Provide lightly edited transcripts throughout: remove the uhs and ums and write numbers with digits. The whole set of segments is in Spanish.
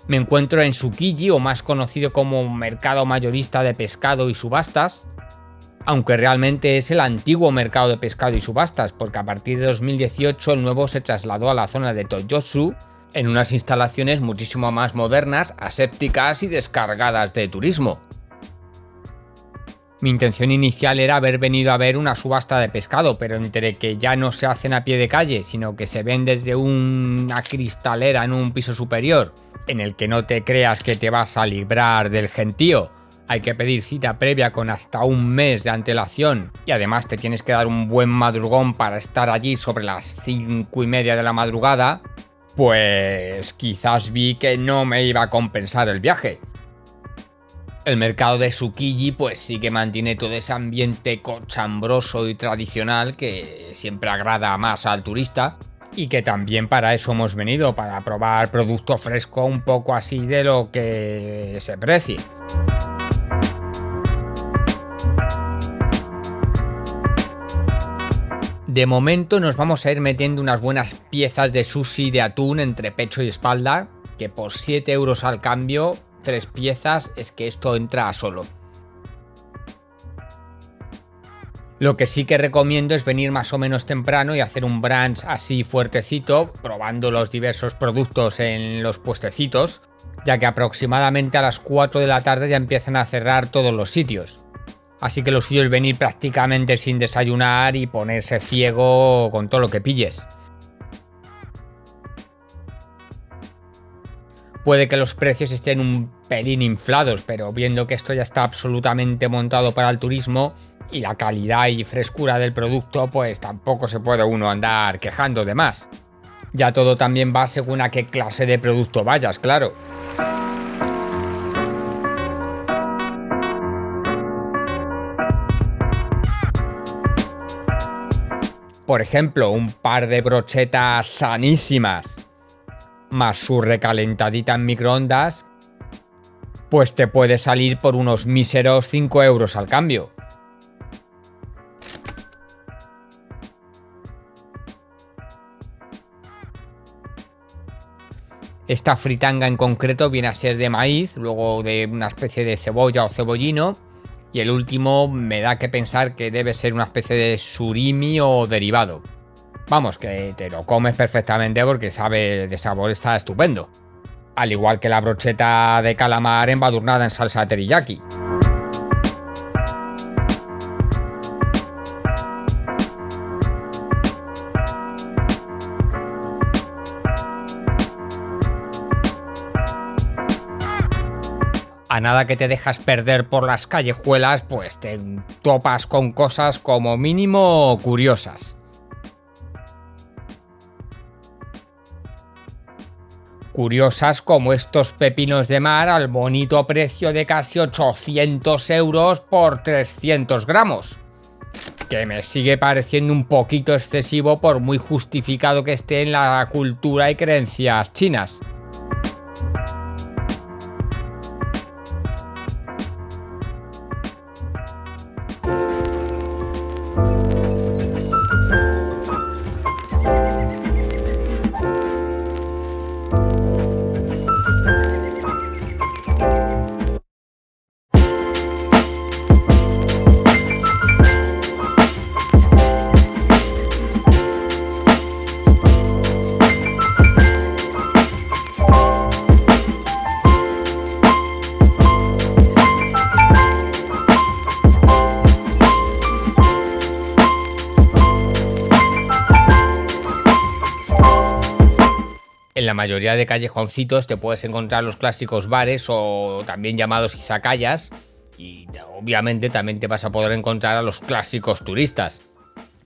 Me encuentro en Tsukiji, o más conocido como mercado mayorista de pescado y subastas, aunque realmente es el antiguo mercado de pescado y subastas, porque a partir de 2018 el nuevo se trasladó a la zona de Toyotsu, en unas instalaciones muchísimo más modernas, asépticas y descargadas de turismo. Mi intención inicial era haber venido a ver una subasta de pescado, pero entre que ya no se hacen a pie de calle, sino que se ven desde una cristalera en un piso superior, en el que no te creas que te vas a librar del gentío. Hay que pedir cita previa con hasta un mes de antelación y además te tienes que dar un buen madrugón para estar allí sobre las 5:30 de la madrugada, pues quizás vi que no me iba a compensar el viaje. El mercado de Tsukiji pues sí que mantiene todo ese ambiente cochambroso y tradicional que siempre agrada más al turista y que también para eso hemos venido, para probar producto fresco un poco así de lo que se precie. De momento nos vamos a ir metiendo unas buenas piezas de sushi de atún entre pecho y espalda, que por 7 euros al cambio, 3 piezas, es que esto entra a solo. Lo que sí que recomiendo es venir más o menos temprano y hacer un brunch así fuertecito, probando los diversos productos en los puestecitos, ya que aproximadamente a las 4 de la tarde ya empiezan a cerrar todos los sitios. Así que lo suyo es venir prácticamente sin desayunar y ponerse ciego con todo lo que pilles. Puede que los precios estén un pelín inflados, pero viendo que esto ya está absolutamente montado para el turismo y la calidad y frescura del producto, pues tampoco se puede uno andar quejando de más. Ya todo también va según a qué clase de producto vayas, claro. Por ejemplo, un par de brochetas sanísimas más su recalentadita en microondas, pues te puede salir por unos míseros 5 euros al cambio. Esta fritanga en concreto viene a ser de maíz, luego de una especie de cebolla o cebollino, y el último me da que pensar que debe ser una especie de surimi o derivado. Vamos, que te lo comes perfectamente porque sabe de sabor, está estupendo. Al igual que la brocheta de calamar embadurnada en salsa teriyaki. A nada que te dejas perder por las callejuelas, pues te topas con cosas como mínimo curiosas. Curiosas como estos pepinos de mar al bonito precio de casi 800 euros por 300 gramos. Que me sigue pareciendo un poquito excesivo por muy justificado que esté en la cultura y creencias chinas. En la mayoría de callejoncitos te puedes encontrar los clásicos bares o también llamados izakayas y obviamente también te vas a poder encontrar a los clásicos turistas.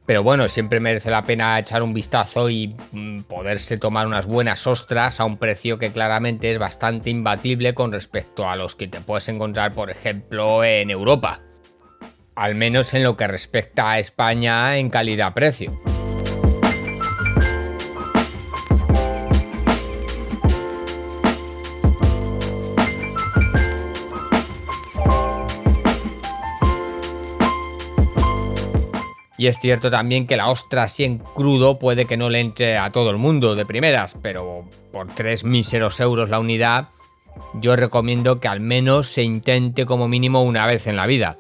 Pero bueno, siempre merece la pena echar un vistazo y poderse tomar unas buenas ostras a un precio que claramente es bastante imbatible con respecto a los que te puedes encontrar, por ejemplo, en Europa. Al menos en lo que respecta a España en calidad-precio. Y es cierto también que la ostra así en crudo puede que no le entre a todo el mundo de primeras, pero por 3 míseros euros la unidad, Yo recomiendo que al menos se intente como mínimo una vez en la vida.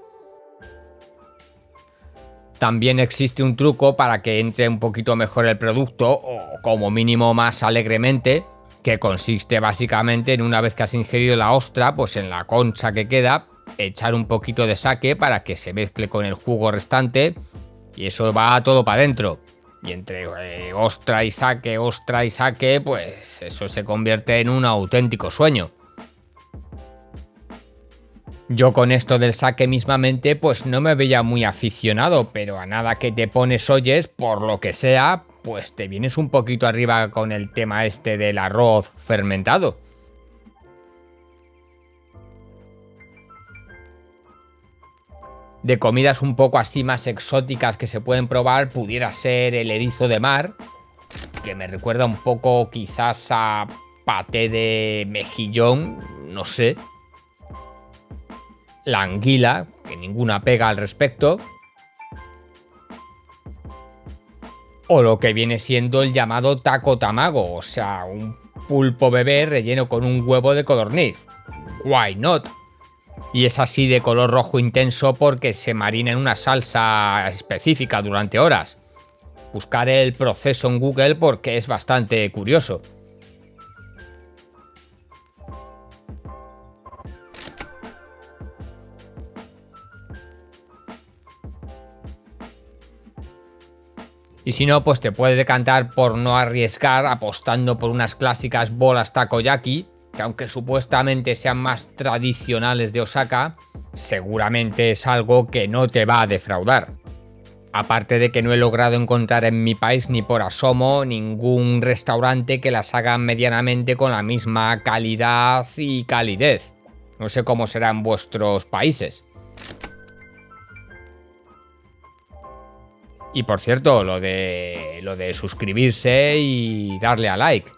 También existe un truco para que entre un poquito mejor el producto, o como mínimo más alegremente, que consiste básicamente en, una vez que has ingerido la ostra, pues en la concha que queda, echar un poquito de sake para que se mezcle con el jugo restante, y eso va todo para adentro. Y entre ostra y sake, pues eso se convierte en un auténtico sueño. Yo con esto del sake mismamente pues no me veía muy aficionado, pero a nada que te pones oyes, por lo que sea, pues te vienes un poquito arriba con el tema este del arroz fermentado. De comidas un poco así más exóticas que se pueden probar, pudiera ser el erizo de mar, que me recuerda un poco quizás a paté de mejillón, no sé. La anguila, que ninguna pega al respecto. O lo que viene siendo el llamado taco tamago, o sea, un pulpo bebé relleno con un huevo de codorniz. Why not? Y es así de color rojo intenso porque se marina en una salsa específica durante horas. Buscar el proceso en Google porque es bastante curioso. Y si no, pues te puedes decantar por no arriesgar apostando por unas clásicas bolas takoyaki, que aunque supuestamente sean más tradicionales de Osaka, seguramente es algo que no te va a defraudar. Aparte de que no he logrado encontrar en mi país ni por asomo ningún restaurante que las haga medianamente con la misma calidad y calidez. No sé cómo será en vuestros países. Y por cierto, lo de suscribirse y darle a like.